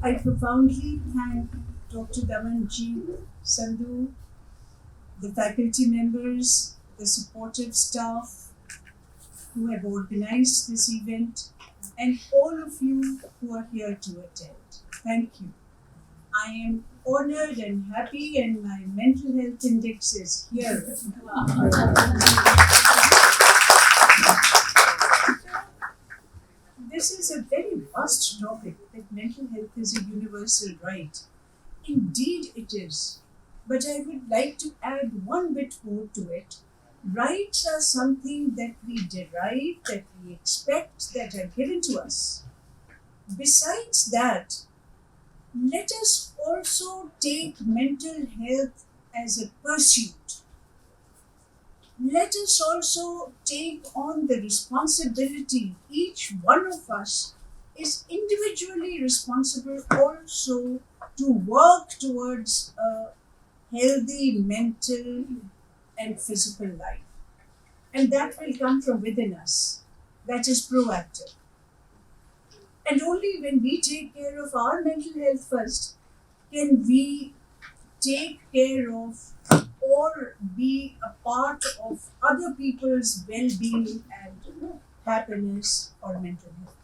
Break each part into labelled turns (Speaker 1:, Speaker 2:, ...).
Speaker 1: I profoundly thank Dr. Damanji Sandhu, the faculty members, the supportive staff who have organized this event, and all of you who are here to attend. Thank you. I am honored and happy, and my mental health index is here. This is a very vast topic, that mental health is a universal right. Indeed it is. But I would like to add one bit more to it. Rights are something that we derive, that we expect, that are given to us. Besides that, let us also take mental health as a pursuit. Let us also take on the responsibility. Each one of us is individually responsible also to work towards a healthy mental and physical life. And that will come from within us. That is proactive. And only when we take care of our mental health first can we take care of or be a part of other people's well-being and happiness or mental health.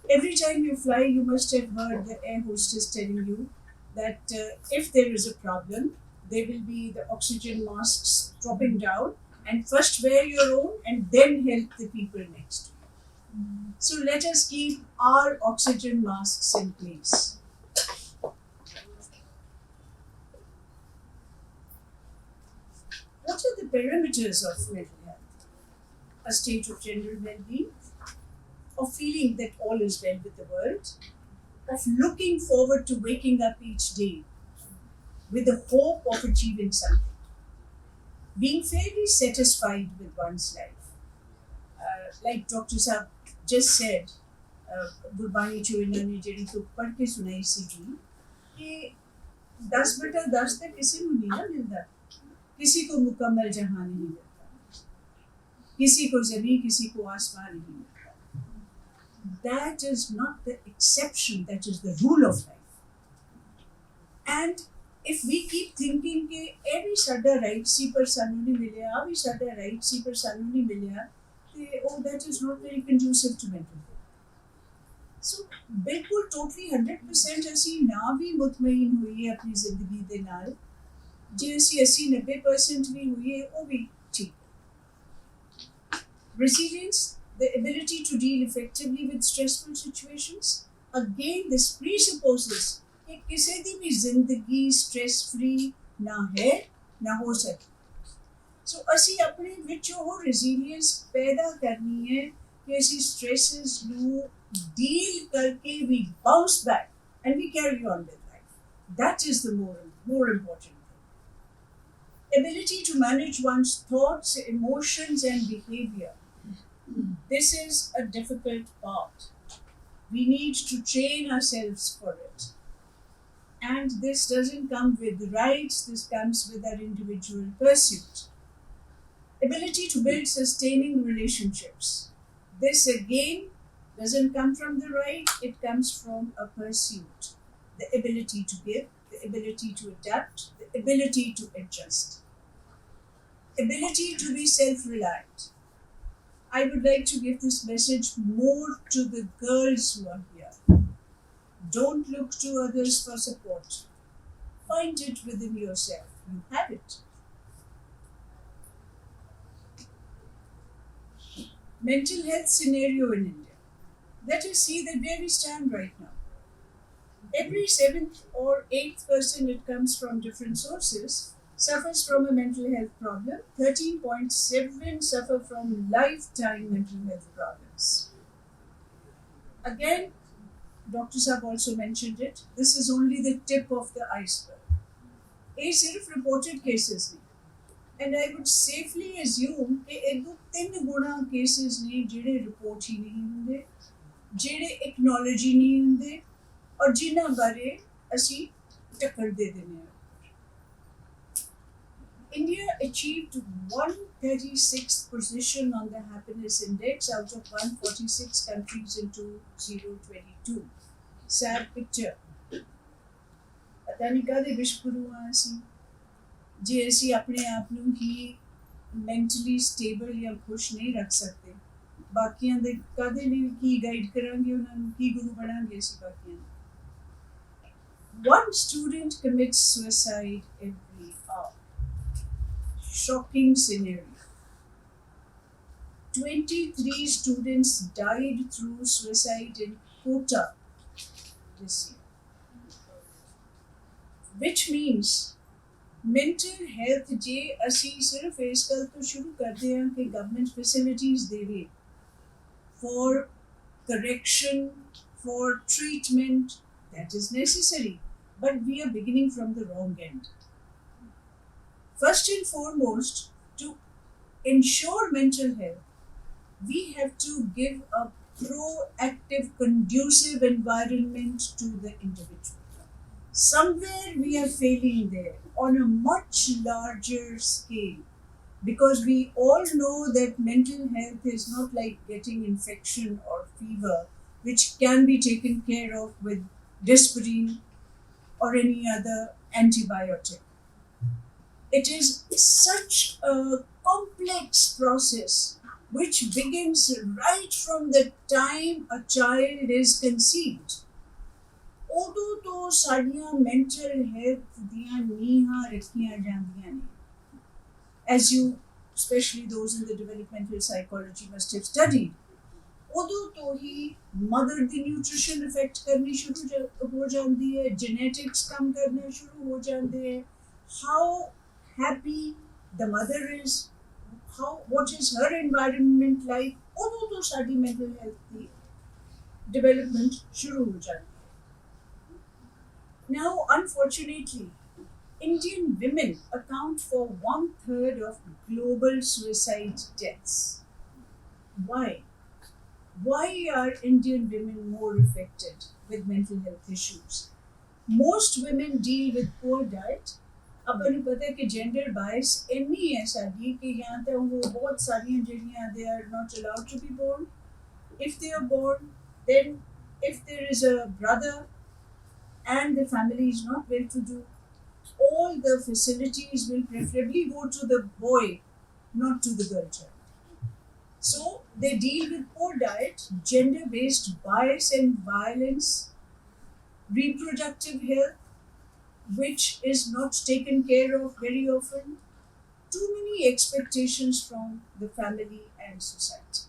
Speaker 1: Every time you fly, you must have heard the air hostess telling you that if there is a problem, there will be the oxygen masks dropping down, and first wear your own and then help the people next to you. So let us keep our oxygen masks in place. What are the parameters of mental health? A state of general well-being, of feeling that all is well with the world, of looking forward to waking up each day with the hope of achieving something, being fairly satisfied with one's life. Like Dr. Saab just said, Gurbani जो इन्होंने जेड़ी तो पढ़ के सुनाई सी कि 10/10 तक किसी को नहीं मिलता, किसी को मुकम्मल जहां नहीं मिलता, किसी को ज़मीन, किसी को आसमान नहीं मिलता. That is not the exception, that is the rule of life. And if we keep thinking कि ਇਹ ਵੀ ਸਾਡਾ right ਸੀ ਪਰ ਸਾਨੂੰ ਨਹੀਂ ਮਿਲਿਆ, ਆ ਵੀ ਸਾਡਾ right ਸੀ ਪਰ ਸਾਨੂੰ ਨਹੀਂ ਮਿਲਿਆ, ਤੇ that is not very conducive to mental health. So ਬਿਲਕੁਲ totally 100% ਅਸੀਂ ਨਾ ਵੀ ਮੁਤਮਈਨ ਹੋਈਏ ਆਪਣੀ ਜ਼ਿੰਦਗੀ ਦੇ ਨਾਲ, ਜੇ ਅਸੀਂ 80-90% ਵੀ ਹੋਈਏ ਉਹ ਵੀ ਠੀਕ. Resilience, the ability to deal effectively with stressful situations. Again, this presupposes कि किसी दी भी जिंदगी stress free ना है ना हो सके. So ਅਸੀਂ ਆਪਣੇ ਵਿੱਚ ਉਹ resilience ਪੈਦਾ ਕਰਨੀ ਹੈ कि ਅਸੀਂ stresses ਨੂੰ deal करके we bounce back and we carry on with life. That is the more important thing. Ability to manage one's thoughts, emotions and behavior. This is a difficult part. We need to train ourselves for it. And this doesn't come with rights, this comes with our individual pursuit. Ability to build sustaining relationships. This again doesn't come from the right, it comes from a pursuit. The ability to give, the ability to adapt, the ability to adjust. Ability to be self-reliant. I would like to give this message more to the girls who are here. Don't look to others for support. Find it within yourself. You have it. Mental health scenario in India. Let us see that where we stand right now. Every 7th or 8th person, it comes from different sources, suffers from a mental health problem. 13.7 suffer from lifetime mental health problems. Again, Dr. Saab also mentioned it. This is only the tip of the iceberg. A sirf reported cases ne. And I would safely assume कि 1-3 गुना cases ने जिहड़े report ही नहीं हुंदे, जिहड़े acknowledge ही नहीं हुंदे, और जिन्हां बारे ਅਸੀਂ टक्कर दे दिंदे हां. India achieved 136th position on the happiness index out of 146 countries in 2022. sad picture. ਪਤਾ ਨਹੀਂ ਕਾਹਦੇ ਵਿਸ਼ਵਗੁਰੂ ਹਾਂ ਅਸੀਂ ਜੇ ਅਸੀਂ ਆਪਣੇ ਆਪ ਨੂੰ ਹੀ ਮੈਂਟਲੀ ਸਟੇਬਲ ਜਾਂ ਖੁਸ਼ ਨਹੀਂ ਰੱਖ ਸਕਦੇ ਬਾਕੀਆਂ ਦੇ ਕਾਹਦੇ ਲਈ ਕੀ ਗਾਈਡ ਕਰਾਂਗੇ ਉਹਨਾਂ ਨੂੰ ਕੀ ਗੁਰੂ ਬਣਾਂਗੇ ਅਸੀਂ ਬਾਕੀਆਂ ਨੂੰ One student commits suicide every hour. Shocking scenario. 23 students died through suicide in Kota this year. Which means mental health je ਅਸੀਂ ਸਿਰਫ ਇਸ ਗੱਲ ਤੋਂ ਸ਼ੁਰੂ ਕਰਦੇ ਹਾਂ ਕਿ government facilities ਦੇਵੇ for correction, for treatment, that is necessary. But we are beginning from the wrong end. First and foremost, to ensure mental health, we have to give a proactive, conducive environment to the individual. Somewhere we are failing there on a much larger scale because we all know that mental health is not like getting infection or fever, which can be taken care of with Dispirine or any other antibiotic. It is such a complex process which begins right from the time a child is conceived. ਉਦੋਂ ਤੋਂ ਸਾਡੀਆਂ mental health ਦੀਆਂ ਨੀਹਾਂ ਰੱਖੀਆਂ ਜਾਂਦੀਆਂ ਨੇ. As you, especially those in the developmental psychology must have studied, ਉਦੋਂ ਤੋਂ ਹੀ ਮਦਰ ਦੀ ਨਿਊਟ੍ਰੀਸ਼ਨ ਇਫੈਕਟ ਕਰਨੀ ਸ਼ੁਰੂ ਹੋ ਜਾਂਦੀ ਹੈ ਜੈਨੇਟਿਕਸ ਕੰਮ ਕਰਨਾ ਸ਼ੁਰੂ ਹੋ ਜਾਂਦੇ ਹੈ how happy the mother is how what is her environment like ਉਦੋਂ ਤੋਂ ਸਾਡੀ ਮੈਂਟਲ ਹੈਲਥ ਦੀ ਡਿਵੈਲਪਮੈਂਟ ਸ਼ੁਰੂ ਹੋ ਜਾਂਦੀ ਹੈ ਨਾਓ unfortunately Indian women account for 1/3 of global suicide deaths. Why? Why are Indian women more affected with mental health issues? Most women deal with poor diet. ਆਪਾਂ ਨੂੰ ਪਤਾ ਹੈ ਕਿ gender bias ਇੰਨੀ ਹੈ ਸਾਡੀ ਕਿ ਜਾਂ ਤਾਂ ਉਹ ਬਹੁਤ ਸਾਰੀਆਂ ਜਿਹੜੀਆਂ they are not allowed to be born. If they are born, then if there is a brother and the family is not well to do, all the facilities will preferably go to the boy, not to the girl child. So they deal with poor diet, gender-based bias and violence, reproductive health, which is not taken care of very often, too many expectations from the family and society.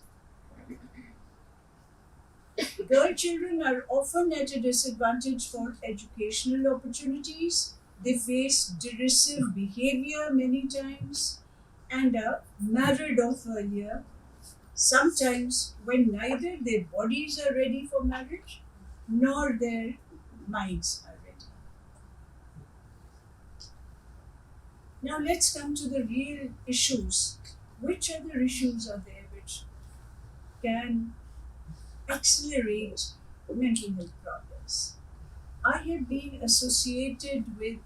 Speaker 1: Girl children are often at a disadvantage for educational opportunities. They face derisive behavior many times and are married off earlier. Sometimes when neither their bodies are ready for marriage nor their minds are ready. Now let's come to the real issues. Which other issues are there which can accelerate mental health problems? I have been associated with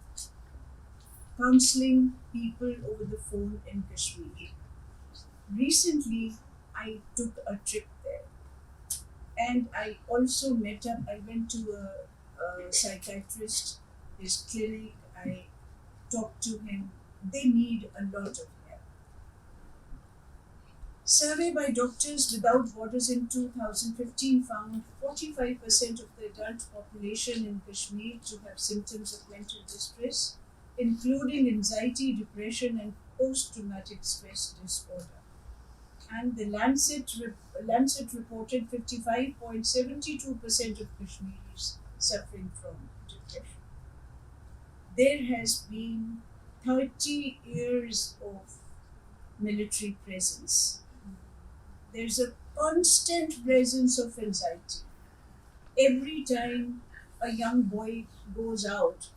Speaker 1: counseling people over the phone in Kashmir. Recently, I took a trip there and I also met up. I went to a psychiatrist, his clinic. I talked to him. They need a lot of help. Survey by Doctors Without Borders in 2015 found 45% of the adult population in Kashmir to have symptoms of mental distress, including anxiety, depression, and post-traumatic stress disorder. And the Lancet reported 55.72% of Kashmiris suffering from depression. There has been 30 years of military presence. There's a constant presence of anxiety. Every time a young boy goes out,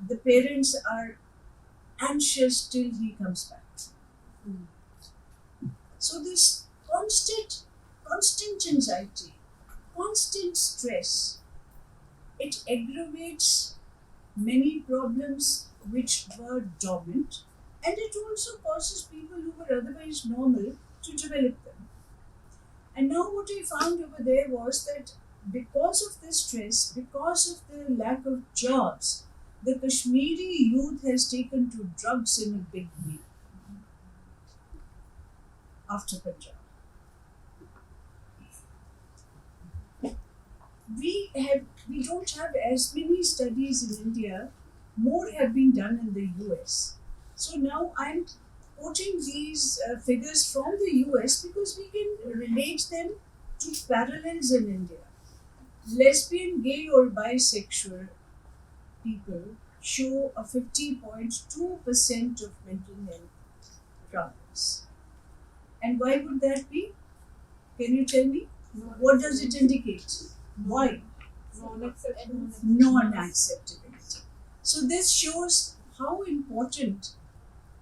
Speaker 1: the parents are anxious till he comes back. So this constant anxiety, constant stress, it aggravates many problems which were dormant, and it also causes people who were otherwise normal to develop them. And now what I found over there was that because of the stress, because of the lack of jobs, the Kashmiri youth has taken to drugs in a big way after Punjab. We don't have as many studies in India. More have been done in the US. So now I'm quoting these figures from the US because we can relate them to parallels in India. Lesbian, gay, or bisexual people show a 50.2% of mental health problems. And why would that be? Can you tell me? What does it indicate? Why? Non-acceptability. So this shows how important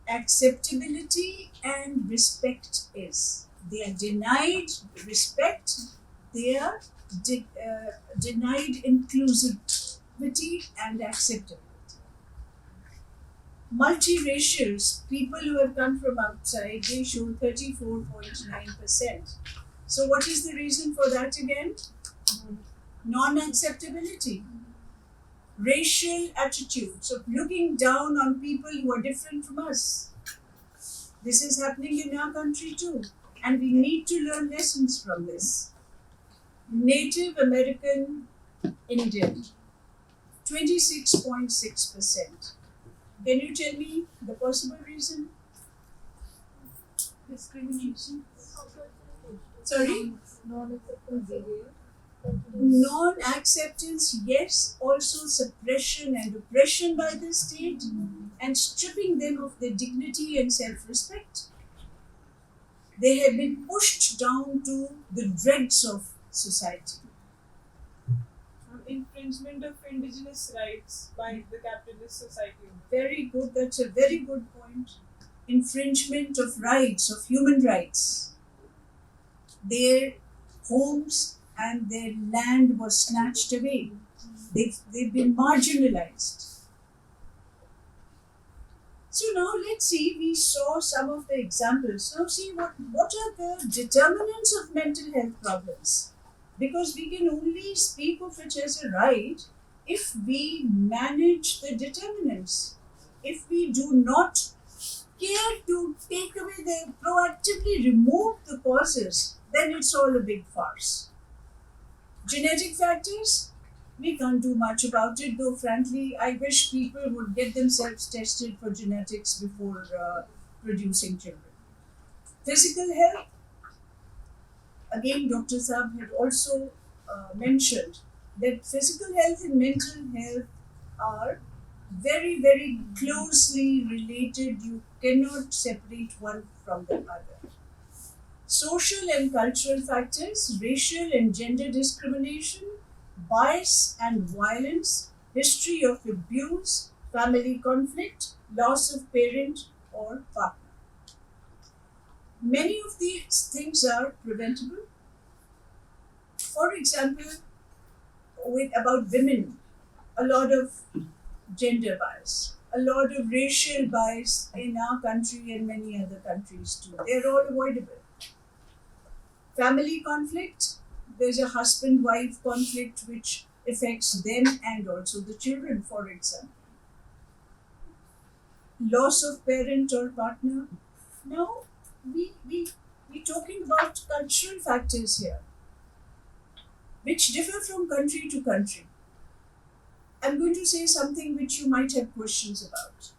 Speaker 1: acceptability and respect is. They are denied respect, they are denied inclusivity and acceptability. Multiracials, people who have come from outside, they show 34.9%. So what is the reason for that again? Non-acceptability. Racial attitudes of looking down on people who are different from us. This is happening in our country too, and we need to learn lessons from this. Native American Indian, 26.6%. Can you tell me the possible reason?
Speaker 2: Discrimination.
Speaker 1: Sorry? Non-acceptance, yes, also suppression and oppression by the state and stripping them of their dignity and self-respect. They have been pushed down to the dregs of society.
Speaker 2: Infringement of indigenous rights by the capitalist society.
Speaker 1: Very good, that's a very good point. Infringement of rights, of human rights. Their homes and their land was snatched away. They've been marginalized. So now let's see, we saw some of the examples. Now see what are the determinants of mental health problems? Because we can only speak of it as a right if we manage the determinants. If we do not care to take away proactively remove the causes, then it's all a big farce. Genetic factors, we can't do much about it, though frankly, I wish people would get themselves tested for genetics before producing children. Physical health, again, Dr. Saab had also mentioned that physical health and mental health are very, very closely related. You cannot separate one from the other. Social and cultural factors, racial and gender discrimination, bias and violence, history of abuse, family conflict, loss of parent or partner. Many of these things are preventable. For example, about women, a lot of gender bias, a lot of racial bias in our country and many other countries too. They're all avoidable. Family conflict, there's a husband-wife conflict which affects them and also the children, for example. Loss of parent or partner. Now, we're talking about cultural factors here, which differ from country to country. I'm going to say something which you might have questions about.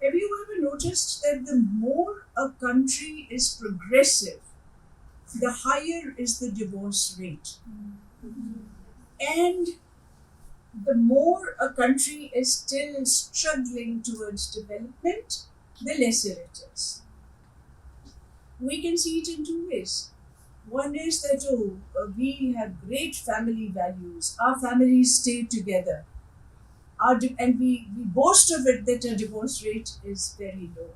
Speaker 1: Have you ever noticed that the more a country is progressive, the higher is the divorce rate? And the more a country is still struggling towards development, the lesser it is. We can see it in two ways. One is that, we have great family values, our families stay together, and we boast of it that our divorce rate is very low.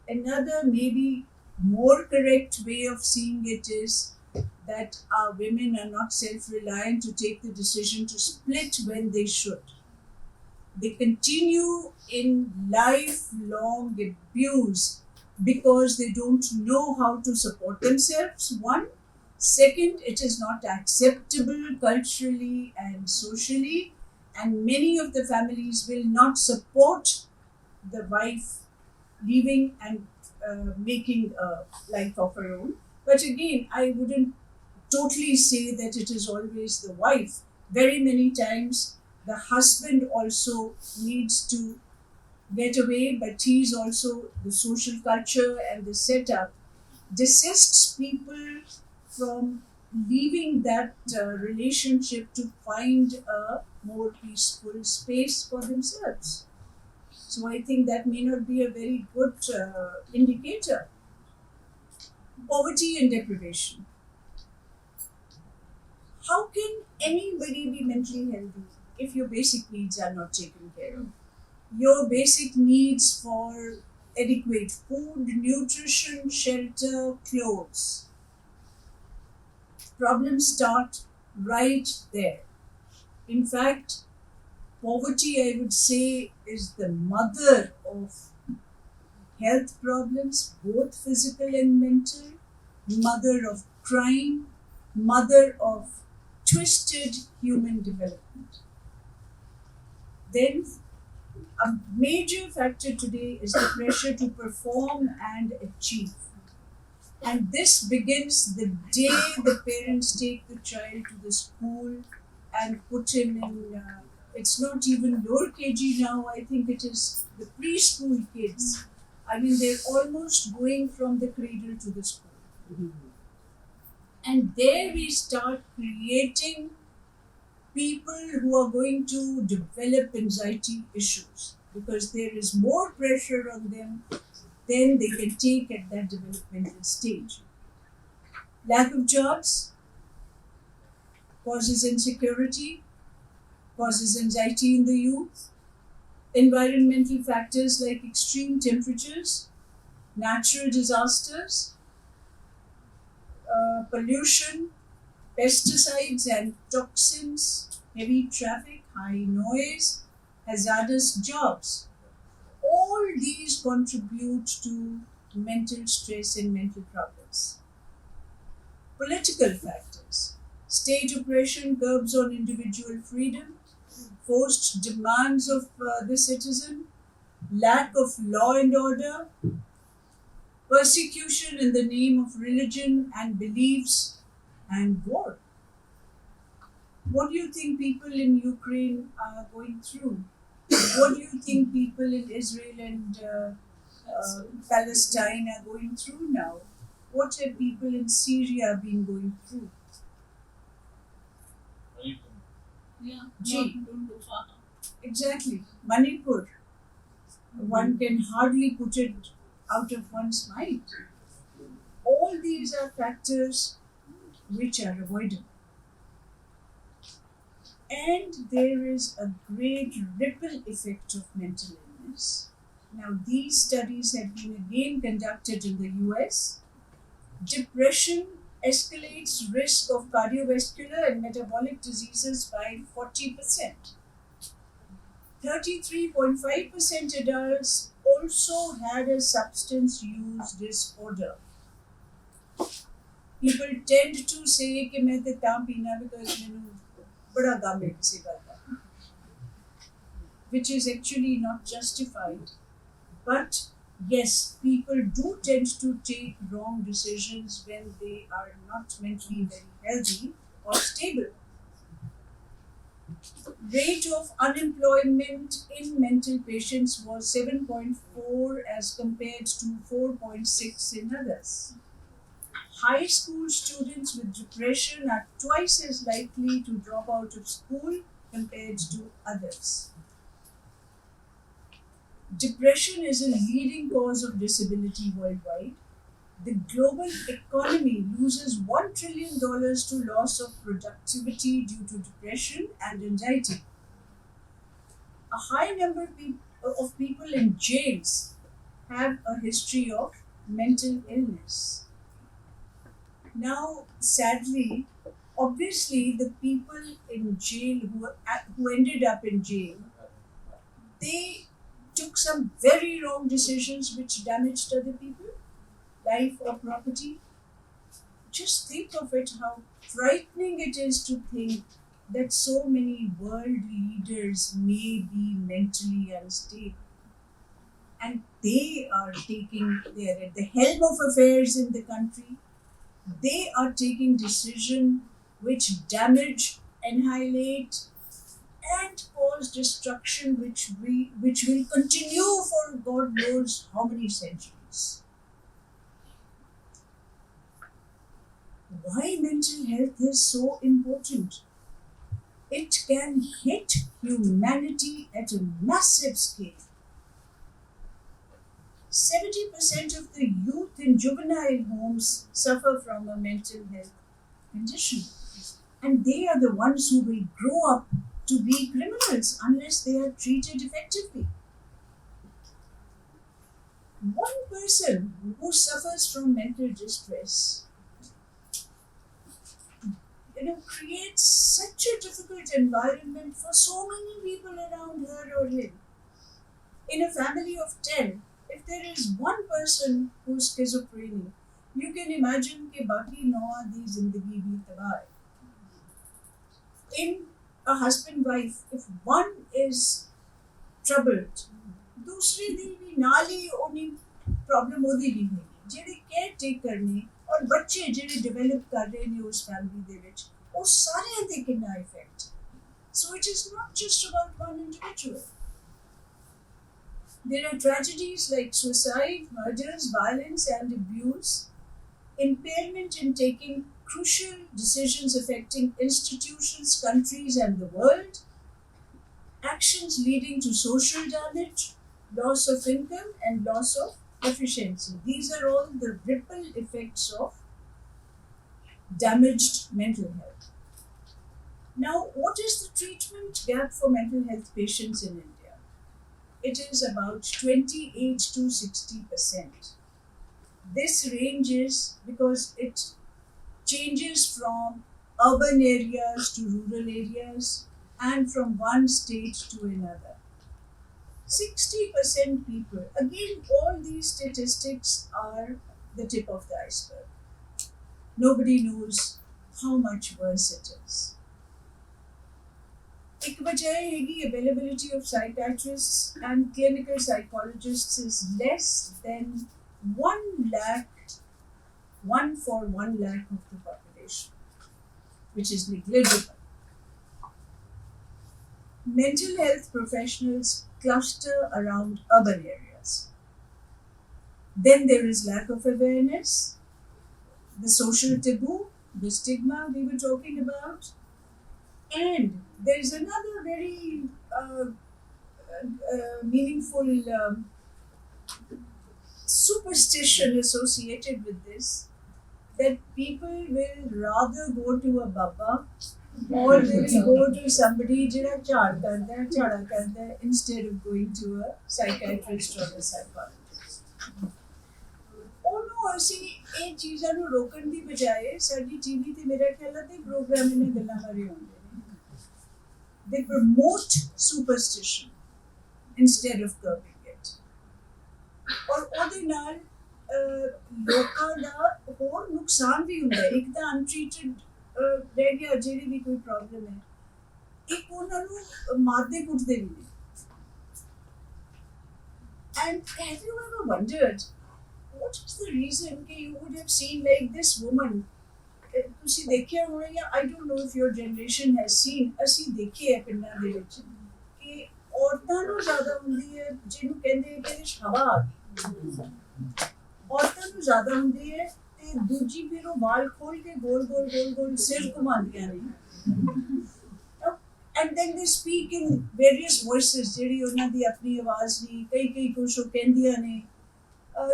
Speaker 1: Another, maybe more correct way of seeing it is that our women are not self-reliant to take the decision to split when they should. They continue in lifelong abuse because they don't know how to support themselves, one. Second, it is not acceptable culturally and socially, and many of the families will not support the wife leaving and making a life of her own. But again, I wouldn't totally say that it is always the wife. Very many times, the husband also needs to get away, but he's also the social culture and the setup desists people from leaving that relationship to find a more peaceful space for themselves. So I think that may not be a very good indicator. Poverty and deprivation. How can anybody be mentally healthy if your basic needs are not taken care of? Your basic needs for adequate food, nutrition, shelter, clothes. Problems start right there. In fact, poverty, I would say, is the mother of health problems, both physical and mental, mother of crime, mother of twisted human development. Then, a major factor today is the pressure to perform and achieve. And this begins the day the parents take the child to the school and put him in, it's not even lower KG now, I think it is the preschool kids. I mean, they're almost going from the cradle to the school. And there we start creating people who are going to develop anxiety issues because there is more pressure on them than they can take at that developmental stage. Lack of jobs causes insecurity, causes anxiety in the youth. Environmental factors like extreme temperatures, natural disasters, pollution, pesticides and toxins, heavy traffic, high noise, hazardous jobs. All these contribute to mental stress and mental problems. Political factors. State oppression curbs on individual freedom, forced demands of the citizen, lack of law and order, persecution in the name of religion and beliefs, and war. What do you think people in Ukraine are going through? What do you think people in Israel and Palestine are going through now? What have people in Syria been going through?
Speaker 3: Yeah,
Speaker 1: Gee.
Speaker 3: don't go far.
Speaker 1: Exactly. Manipur. One can hardly put it out of one's mind. All these are factors which are avoidable. And there is a great ripple effect of mental illness. Now, these studies have been again conducted in the US. Depression escalates risk of cardiovascular and metabolic diseases by 40%. 33.5% adults also had a substance use disorder. People tend to say कि मैं तो तां पीना because मैंने बड़ा गम है किसी बात का, which is actually not justified. But yes, people do tend to take wrong decisions when they are not mentally very healthy or stable. Rate of unemployment in mental patients was 7.4 as compared to 4.6 in others. High school students with depression are twice as likely to drop out of school compared to others. Depression is a leading cause of disability worldwide. The global economy loses $1 trillion to loss of productivity due to depression and anxiety. A high number of people in jails have a history of mental illness. Now, sadly, obviously, the people in jail who ended up in jail, they took some very wrong decisions which damaged other people, life or property. just think of it, how frightening it is to think that so many world leaders may be mentally unstable. And they are at the helm of affairs in the country. They are taking decisions which damage, annihilate, and cause destruction, which will continue for God knows how many centuries. Why mental health is so important? It can hit humanity at a massive scale. 70% of the youth in juvenile homes suffer from a mental health condition. And they are the ones who will grow up to be criminals unless they are treated effectively. One person who suffers from mental distress, creates such a difficult environment for so many people around her or him. In a family of 10, if there is one person who's schizophrenic, you can imagine कि बाकी 9 की जिंदगी भी तबाह है. In a husband-wife, if one is troubled, दूसरी दी भी नाल ही उन्हीं प्रॉब्लम होती भी होगी. जेडे केयर टेक करने और बच्चे जेडे डेवलप कर रहे ने उस फैमिली दे विच, वो सारे दे कितना effect. So it is not just about one individual. There are tragedies like suicide, murders, violence and abuse, impairment in taking crucial decisions affecting institutions, countries and the world, actions leading to social damage, loss of income and loss of efficiency. These are all the ripple effects of damaged mental health. Now, what is the treatment gap for mental health patients in India? It is about 28 to 60%. This ranges because it changes from urban areas to rural areas and from one state to another. 60% people, again, all these statistics are the tip of the iceberg. Nobody knows how much worse it is. एक वजह है availability of psychiatrists and clinical psychologists is less than 1 lakh of the population, which is negligible. Mental health professionals cluster around urban areas. Then there is lack of awareness, the social taboo, the stigma we were talking about, and there is another very meaningful superstition associated with this, that people will rather go to a Baba or they will go to somebody jada chada karda instead of going to a psychiatrist or a psychologist. ਉਹਨੂੰ ਅਸੀਂ ਇਹ ਚੀਜ਼ਾਂ ਨੂੰ ਰੋਕਣ ਦੀ ਬਜਾਏ ਸਾਡੀ TV ਤੇ ਮੇਰੇ ਖਿਆਲ ਤੇ ਪ੍ਰੋਗਰਾਮ ਇਹਨਾਂ ਗੱਲਾਂ ਬਾਰੇ ਆਉਂਦੇ ਨੇ. They promote superstition instead of curbing it. ਔਰ ਉਹਦੇ ਨਾਲ ਲੋਕਾਂ ਦਾ ਹੋਰ ਨੁਕਸਾਨ ਵੀ ਹੁੰਦਾ ਹੈ. ਇੱਕ ਤਾਂ ਅਨਟ੍ਰੀਟਡ ਰਹਿ ਗਿਆ ਜਿਹੜੀ ਵੀ ਕੋਈ ਪ੍ਰੋਬਲਮ ਹੈ, ਇੱਕ ਉਹਨਾਂ ਨੂੰ ਮਾਰਦੇ ਕੁੱਟਦੇ ਵੀ ਨੇ. And have you ever wondered what is the reason that you would have seen like this woman? ਤੁਸੀਂ ਦੇਖਿਆ ਹੋਣਾ ਜਾਂ I don't know if your generation has seen, ਅਸੀਂ ਦੇਖੇ ਹੈ ਪਿੰਡਾਂ ਦੇ ਵਿੱਚ ਕਿ ਔਰਤਾਂ ਨੂੰ ਜ਼ਿਆਦਾ ਹੁੰਦੀ ਹੈ ਜਿਹਨੂੰ ਕਹਿੰਦੇ ਕਿ ਇਹਦੇ ਹਵਾ ਆ ਗਈ. ਔਰਤਾਂ ਨੂੰ ਜ਼ਿਆਦਾ ਹੁੰਦੀ ਹੈ ਤੇ ਦੂਜੀ ਫਿਰ ਉਹ ਵਾਲ ਖੋਲ ਕੇ ਗੋਲ ਸਿਰ ਘੁਮਾਉਂਦੀਆਂ ਨੇ. And then they speak in various voices, ਜਿਹੜੀ ਉਹਨਾਂ ਦੀ ਆਪਣੀ ਆਵਾਜ਼ ਨਹੀਂ, ਕਈ ਕੁਛ ਉਹ ਕਹਿੰਦੀਆਂ ਨੇ.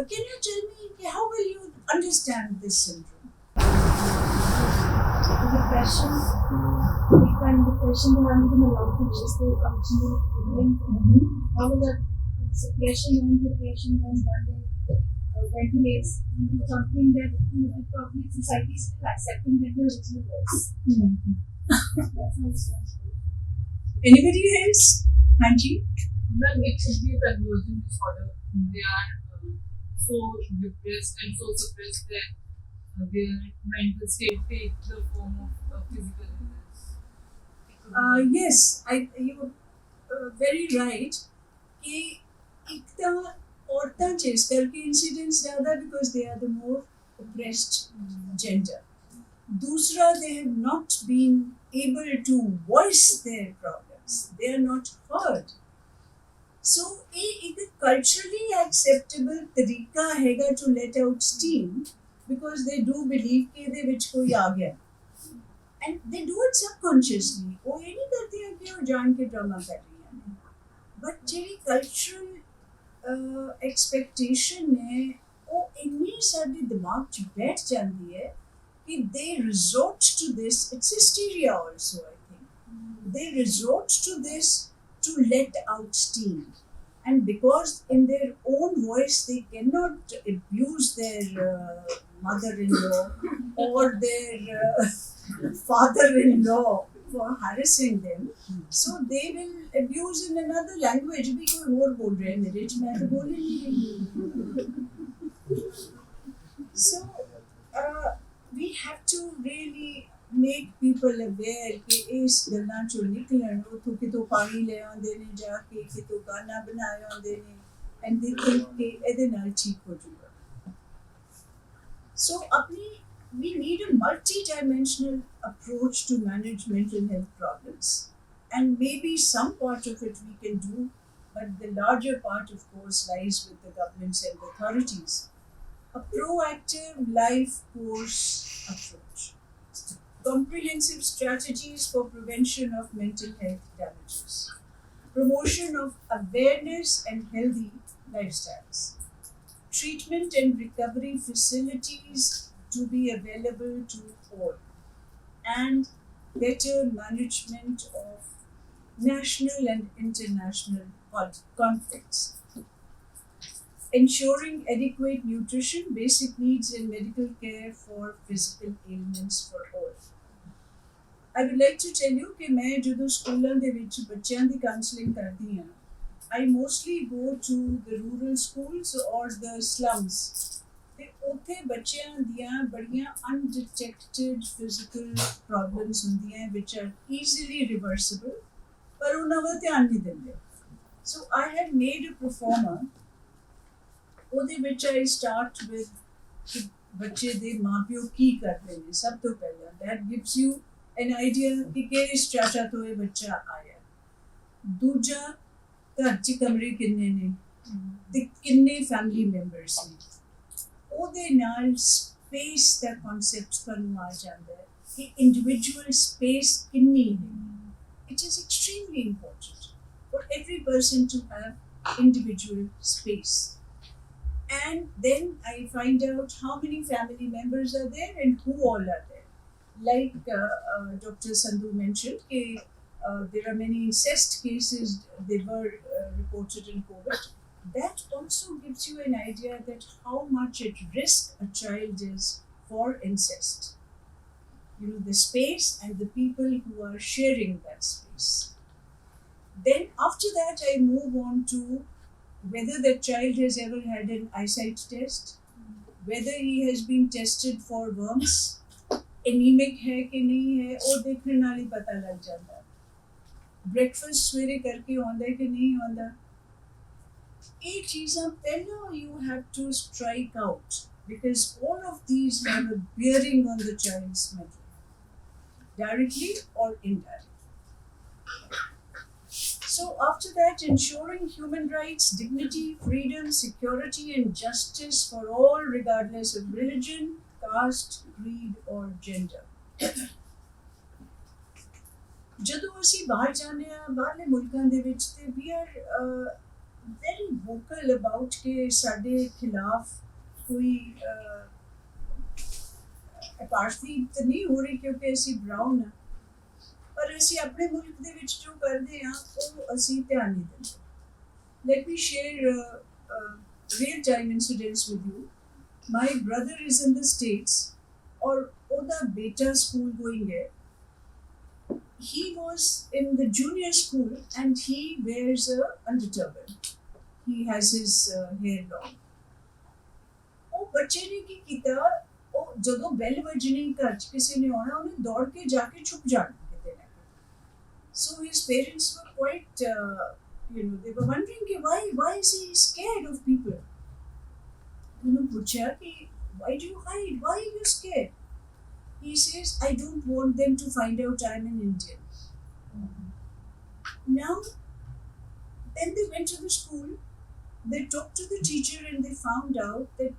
Speaker 1: Can you tell me how will you understand this syndrome?
Speaker 4: Depression, the kind of depression they haven't been allowed to voice their functional feeling. All of that suppression and depression then one day ventilates into something that probably society is still accepting that their original voice. That sounds good.
Speaker 1: Anybody else? Hanji?
Speaker 3: Well, it should be a conversion disorder. They are so depressed and so suppressed that where mental state take the form of physical illness.
Speaker 1: Yes, you were very right कि एक तो औरतां च इस करके incidents ज़्यादा because they are the more oppressed gender. दूसरा, they have not been able to voice their problems. They are not heard. So ये एक culturally acceptable तरीका हैगा to let out steam because they do believe कि ਇਹਦੇ ਵਿੱਚ ਕੋਈ आ गया. And they do it subconsciously. वो ये नहीं करते हैं कि वो जान के ड्रामा कर रही हैं. But ਜਿਹੜੀ cultural expectation है वो इन्नी साडे दिमाग च बैठ जाती है कि they resort to this. It's hysteria also, I think. They resort to this to let out steam. And because in their own voice they cannot abuse their mother-in-law or their father-in-law for harassing them, so they will abuse in another language. भी कोई और बोल रहे हैं मेरे च, मैं तो बोल ही नहीं रही. So we have to really make people aware कि इस गल्लां चों निकलन. उथों कितों पानी ले आंदे ने जाके, कितों गाना बनाए आंदे ने, and they think कि ਇਹਦੇ ਨਾਲ ठीक हो जाएगा. So we need a multi-dimensional approach to manage mental health problems, and maybe some part of it we can do, but the larger part, of course, lies with the governments and authorities. A proactive life course approach, comprehensive strategies for prevention of mental health damages, promotion of awareness and healthy lifestyles, treatment and recovery facilities to be available to all, and better management of national and international conflicts. Ensuring adequate nutrition, basic needs and medical care for physical ailments for all. I would like to tell you कि मैं ਜਦੋਂ ਸਕੂਲਾਂ ਦੇ ਵਿੱਚ ਬੱਚਿਆਂ ਦੀ counselling ਕਰਦੀ ਹਾਂ, I mostly go to the rural schools or the slums. ਤੇ ਉੱਥੇ ਬੱਚਿਆਂ ਦੀਆਂ ਬੜੀਆਂ undetected physical problems ਹੁੰਦੀਆਂ which are easily reversible, ਪਰ ਉਹਨਾਂ ਵੱਲ ਧਿਆਨ ਨਹੀਂ ਦਿੰਦੇ. So I have made a performer. ਉਹਦੇ ਵਿੱਚ I start with ਕਿ ਬੱਚੇ ਦੇ ਮਾਂ-ਪਿਓ ਕੀ ਕਰਦੇ ਨੇ ਸਭ ਤੋਂ ਪਹਿਲਾਂ. That gives you an idea ਕਿ ਕਿਹੜੇ ਸਟ੍ਰੈਟਾ ਤੋਂ ਇਹ ਬੱਚਾ ਆਇਆ. ਦੂਜਾ, ਘਰ 'ਚ ਕਮਰੇ ਕਿੰਨੇ ਨੇ ਤੇ ਕਿੰਨੇ ਫੈਮਿਲੀ ਮੈਂਬਰਸ ਨੇ. ਉਹਦੇ ਨਾਲ ਸਪੇਸ ਦਾ ਕਨਸੈਪਟ ਤੁਹਾਨੂੰ ਆ ਜਾਂਦਾ ਹੈ ਕਿ ਇੰਡੀਵਿਜੂਅਲ ਸਪੇਸ ਕਿੰਨੀ ਹੈ. It is extremely important for every person to have individual space. And then I find out how many family members are there and who all are there. Like Dr. Sandhu mentioned, there are many incest cases, they were reported in COVID. That also gives you an idea that how much at risk a child is for incest. You know, the space and the people who are sharing that space. Then after that, I move on to whether the child has ever had an eyesight test, whether he has been tested for worms, anemic है कि नहीं है, और देखने नाल ही पता लग जाता है. Breakfast सवेरे करके आंदा है कि नहीं आंदा. ये चीज़ां पहला you have to strike out because all of these have a bearing on the child's mental health, directly or indirectly. So after that, ensuring human rights, dignity, freedom, security and justice for all regardless of religion, caste, creed or gender. ਜਦੋਂ ਅਸੀਂ ਬਾਹਰ ਜਾਂਦੇ ਹਾਂ ਬਾਹਰਲੇ ਮੁਲਕਾਂ ਦੇ ਵਿੱਚ ਤੇ we are very vocal about ਕਿ ਸਾਡੇ ਖਿਲਾਫ ਕੋਈ apartheid ਤਾਂ ਨਹੀਂ ਹੋ ਰਹੀ ਕਿਉਂਕਿ ਅਸੀਂ brown ਹਾਂ. ਪਰ ਅਸੀਂ ਆਪਣੇ ਮੁਲਕ ਦੇ ਵਿੱਚ ਜੋ ਕਰਦੇ ਹਾਂ ਉਹ ਅਸੀਂ ਧਿਆਨ ਨਹੀਂ ਦਿੰਦੇ. Let me share real-time incidents with you. My brother is in the States और ਉਹਦਾ ਬੇਟਾ ਸਕੂਲ going ਹੈ. He was in the junior school and he wears a underturban. He has his hair long. ਉਹ ਬੱਚੇ ਨੇ ਕੀ ਕੀਤਾ ਉਹ ਜਦੋਂ ਬੈਲ ਵੱਜਣੀ ਘਰ 'ਚ ਕਿਸੇ ਨੇ ਆਉਣਾ ਉਹਨੇ ਦੌੜ ਕੇ ਜਾ ਕੇ ਛੁਪ ਜਾਣਾ ਕਿਤੇ ਨਾ ਕਿਤੇ। So his parents were quite, they were wondering कि why is he scared of people? उन्होंने पूछा कि why do you hide? Why are you scared? He says, I don't want them to find out I'm an Indian. Now, then they went to the school, they talked to the teacher and they found out that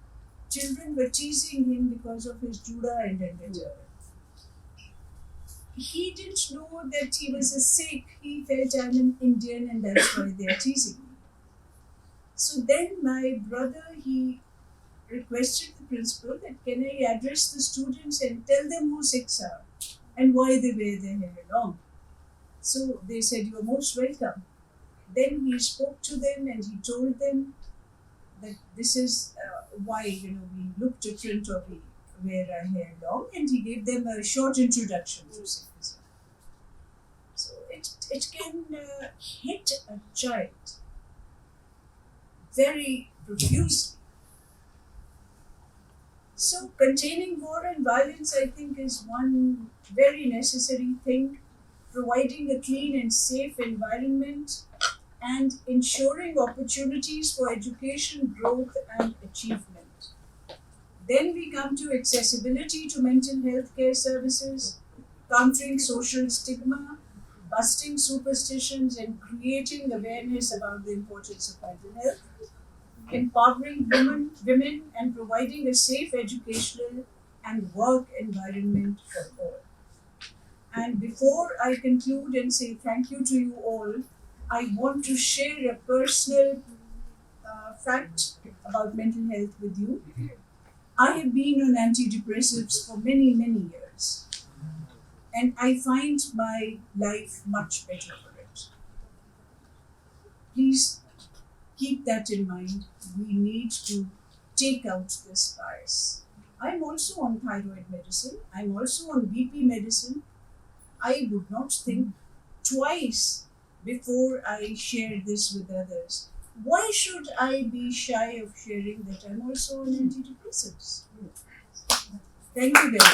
Speaker 1: children were teasing him because of his Juda and underwear. He didn't know that he was a Sikh. He felt I'm an Indian and that's why they are teasing me. So then my brother, he requested the principal that can I address the students and tell them who Sikhs are and why they wear their hair long. So they said, you are most welcome. Then he spoke to them and he told them that this is why we look different or we wear our hair long, and he gave them a short introduction to Sikhism. So it can hit a child very profusely. So containing war and violence, I think, is one very necessary thing. Providing a clean and safe environment and ensuring opportunities for education, growth and achievement. Then we come to accessibility to mental health care services, countering social stigma, busting superstitions and creating awareness about the importance of mental health, empowering women and providing a safe educational and work environment for all. And before I conclude and say thank you to you all, I want to share a personal fact about mental health with you. I have been on antidepressants for many, many years, and I find my life much better for it. Please keep that in mind. We need to take out this bias. I'm also on thyroid medicine. I'm also on BP medicine. I would not think twice before I share this with others. Why should I be shy of sharing that I'm also on antidepressants? Thank you very much.